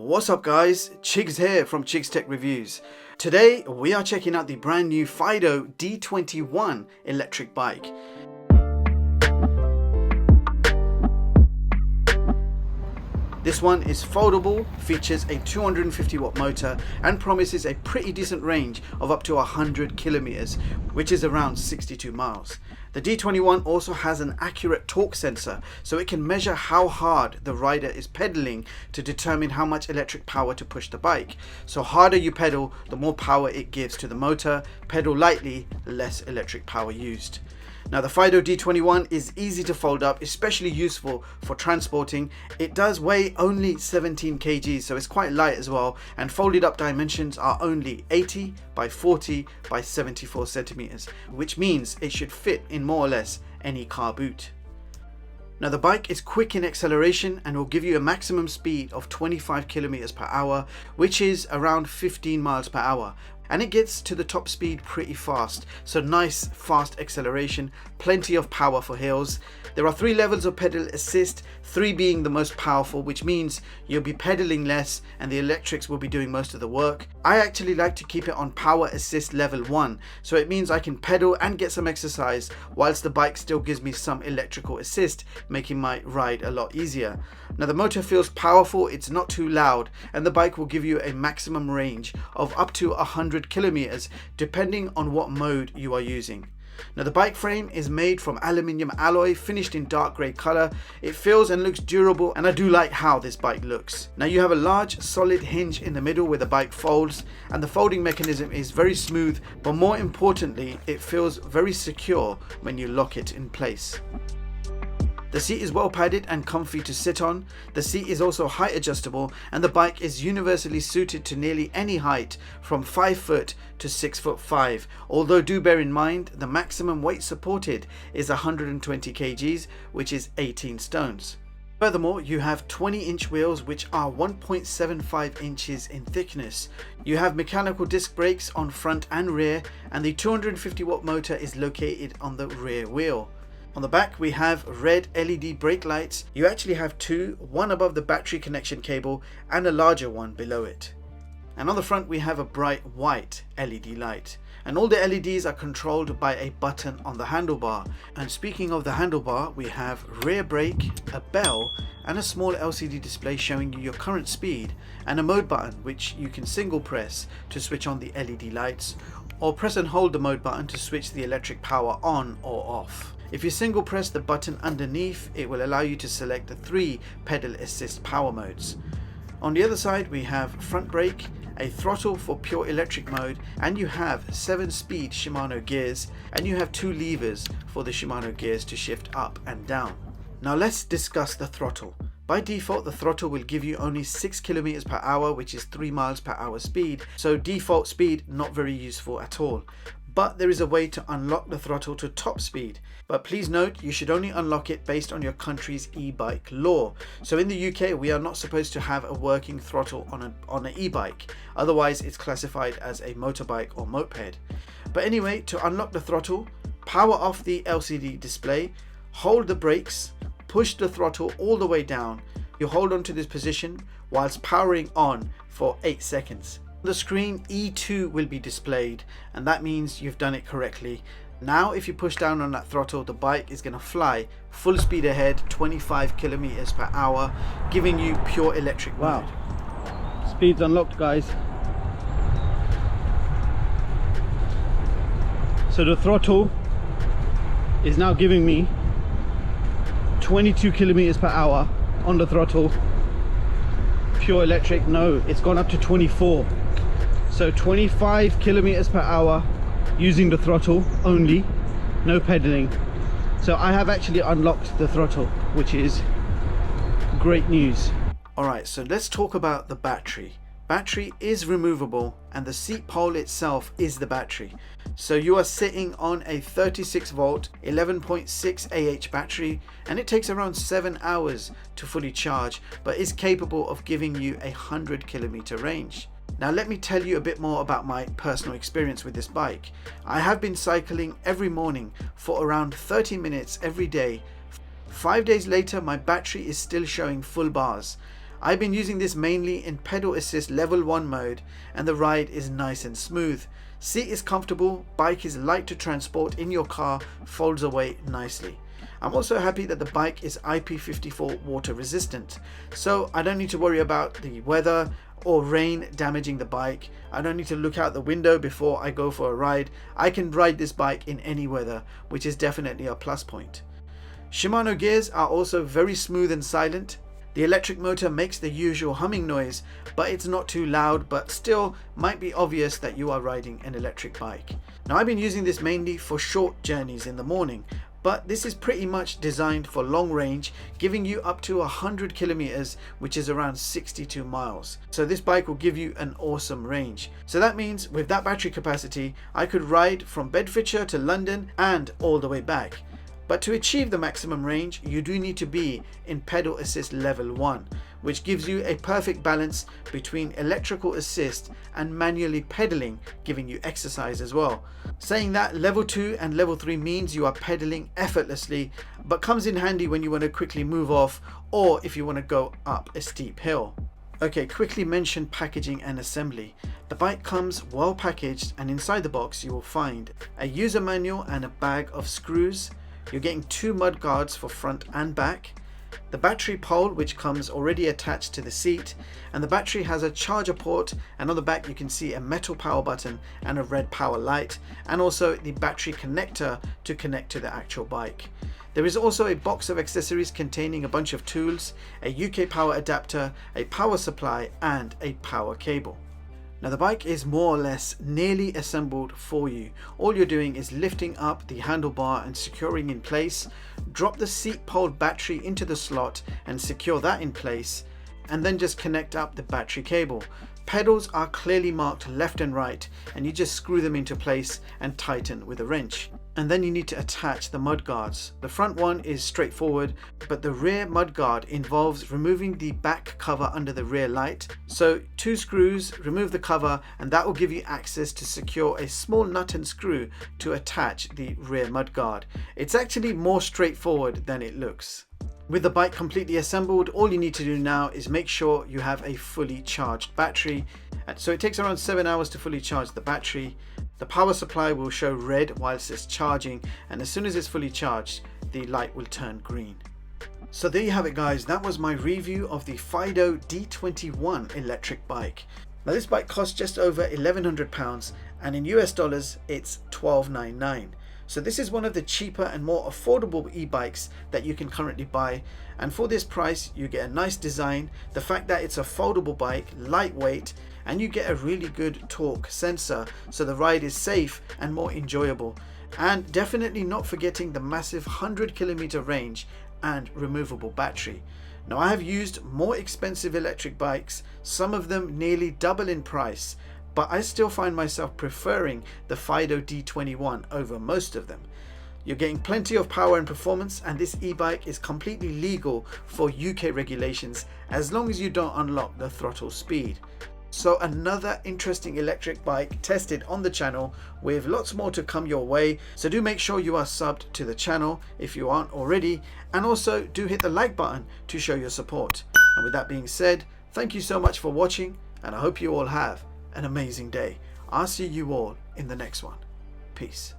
What's up guys, Chigs here from Chigs Tech Reviews. Today we are checking out the brand new Fiido D21 electric bike. This one is foldable, features a 250 watt motor and promises a pretty decent range of up to 100 kilometers, which is around 62 miles. The D21 also has an accurate torque sensor, so it can measure how hard the rider is pedaling to determine how much electric power to push the bike. So harder you pedal, the more power it gives to the motor. Pedal lightly, less electric power used. Now the Fiido D21 is easy to fold up, especially useful for transporting. It does weigh only 17 kg, so it's quite light as well, and folded up dimensions are only 80 by 40 by 74 centimeters, which means it should fit in more or less any car boot. Now the bike is quick in acceleration and will give you a maximum speed of 25 kilometers per hour, which is around 15 miles per hour. And it gets to the top speed pretty fast, so nice fast acceleration, plenty of power for hills. There are 3 levels of pedal assist, 3 being the most powerful, which means you'll be pedaling less and the electrics will be doing most of the work. I actually like to keep it on power assist level 1, so it means I can pedal and get some exercise whilst the bike still gives me some electrical assist, making my ride a lot easier. Now the motor feels powerful, it's not too loud, and the bike will give you a maximum range of up to 100 kilometers depending on what mode you are using. Now the bike frame is made from aluminium alloy, finished in dark grey colour. It feels and looks durable, and I do like how this bike looks. Now you have a large solid hinge in the middle where the bike folds, and the folding mechanism is very smooth, but more importantly it feels very secure when you lock it in place. The seat is well padded and comfy to sit on. The seat is also height adjustable, and the bike is universally suited to nearly any height from 5 foot to 6'5", although do bear in mind the maximum weight supported is 120 kgs, which is 18 stones. Furthermore, you have 20-inch wheels which are 1.75 inches in thickness. You have mechanical disc brakes on front and rear, and the 250 watt motor is located on the rear wheel. On the back we have red LED brake lights. You actually have 2, one above the battery connection cable and a larger one below it. And on the front we have a bright white LED light. And all the LEDs are controlled by a button on the handlebar. And speaking of the handlebar, we have rear brake, a bell, and a small LCD display showing you your current speed, and a mode button which you can single press to switch on the LED lights, or press and hold the mode button to switch the electric power on or off. If you single press the button underneath, it will allow you to select the 3 pedal assist power modes. On the other side we have front brake, a throttle for pure electric mode, and you have 7-speed Shimano gears, and you have 2 levers for the Shimano gears to shift up and down. Now let's discuss the throttle. By default the throttle will give you only 6 kilometers per hour, which is 3 miles per hour speed, so default speed not very useful at all. But there is a way to unlock the throttle to top speed. But please note, you should only unlock it based on your country's e-bike law. So in the UK we are not supposed to have a working throttle on an e-bike, otherwise it's classified as a motorbike or moped. But anyway, to unlock the throttle, power off the LCD display, hold the brakes, push the throttle all the way down. You hold on to this position whilst powering on for 8 seconds. On the screen E2 will be displayed, and that means you've done it correctly. Now if you push down on that throttle, the bike is going to fly full speed ahead, 25 kilometers per hour, giving you pure electric mode. Wow, speed's unlocked guys. So the throttle is now giving me 22 kilometers per hour on the throttle. Pure electric, no, it's gone up to 24. So 25 kilometers per hour using the throttle only, no pedaling. So I have actually unlocked the throttle, which is great news. Alright, so let's talk about the battery. Battery is removable, and the seat pole itself is the battery. So you are sitting on a 36 volt 11.6 AH battery, and it takes around 7 hours to fully charge, but is capable of giving you a 100 kilometer range. Now let me tell you a bit more about my personal experience with this bike. I have been cycling every morning for around 30 minutes every day. 5 days later my battery is still showing full bars. I've been using this mainly in pedal assist level 1 mode, and the ride is nice and smooth. Seat is comfortable, bike is light to transport in your car, folds away nicely. I'm also happy that the bike is IP54 water resistant, so I don't need to worry about the weather or rain damaging the bike. I don't need to look out the window before I go for a ride. I can ride this bike in any weather, which is definitely a plus point. Shimano gears are also very smooth and silent. The electric motor makes the usual humming noise, but it's not too loud, but still might be obvious that you are riding an electric bike. Now, I've been using this mainly for short journeys in the morning, but this is pretty much designed for long range, giving you up to 100 kilometers, which is around 62 miles. So this bike will give you an awesome range. So that means with that battery capacity, I could ride from Bedfordshire to London and all the way back. But to achieve the maximum range, you do need to be in pedal assist level 1, which gives you a perfect balance between electrical assist and manually pedaling, giving you exercise as well. Saying that, level 2 and level 3 means you are pedaling effortlessly, but comes in handy when you want to quickly move off or if you want to go up a steep hill. Okay, quickly mention packaging and assembly. The bike comes well packaged, and inside the box you will find a user manual and a bag of screws. You're getting 2 mud guards for front and back, the battery pole which comes already attached to the seat, and the battery has a charger port, and on the back you can see a metal power button and a red power light, and also the battery connector to connect to the actual bike. There is also a box of accessories containing a bunch of tools, a UK power adapter, a power supply and a power cable. Now the bike is more or less nearly assembled for you. All you're doing is lifting up the handlebar and securing in place, drop the seat pole battery into the slot and secure that in place, and then just connect up the battery cable. Pedals are clearly marked left and right, and you just screw them into place and tighten with a wrench. And then you need to attach the mud guards. The front one is straightforward, but the rear mud guard involves removing the back cover under the rear light. So 2 screws, remove the cover, and that will give you access to secure a small nut and screw to attach the rear mud guard. It's actually more straightforward than it looks. With the bike completely assembled, all you need to do now is make sure you have a fully charged battery. So it takes around 7 hours to fully charge the battery. The power supply will show red whilst it's charging, and as soon as it's fully charged, the light will turn green. So there you have it guys, that was my review of the Fiido D21 electric bike. Now this bike costs just over £1,100, and in US dollars it's $1,299. So this is one of the cheaper and more affordable e-bikes that you can currently buy, and for this price you get a nice design, the fact that it's a foldable bike, lightweight, and you get a really good torque sensor, so the ride is safe and more enjoyable, and definitely not forgetting the massive 100-kilometer range and removable battery. Now I have used more expensive electric bikes, some of them nearly double in price, but I still find myself preferring the Fiido D21 over most of them. You're getting plenty of power and performance, and this e-bike is completely legal for UK regulations as long as you don't unlock the throttle speed. So another interesting electric bike tested on the channel, with lots more to come your way. So do make sure you are subbed to the channel if you aren't already, and also do hit the like button to show your support. And with that being said, thank you so much for watching, and I hope you all have an amazing day. I'll see you all in the next one. Peace.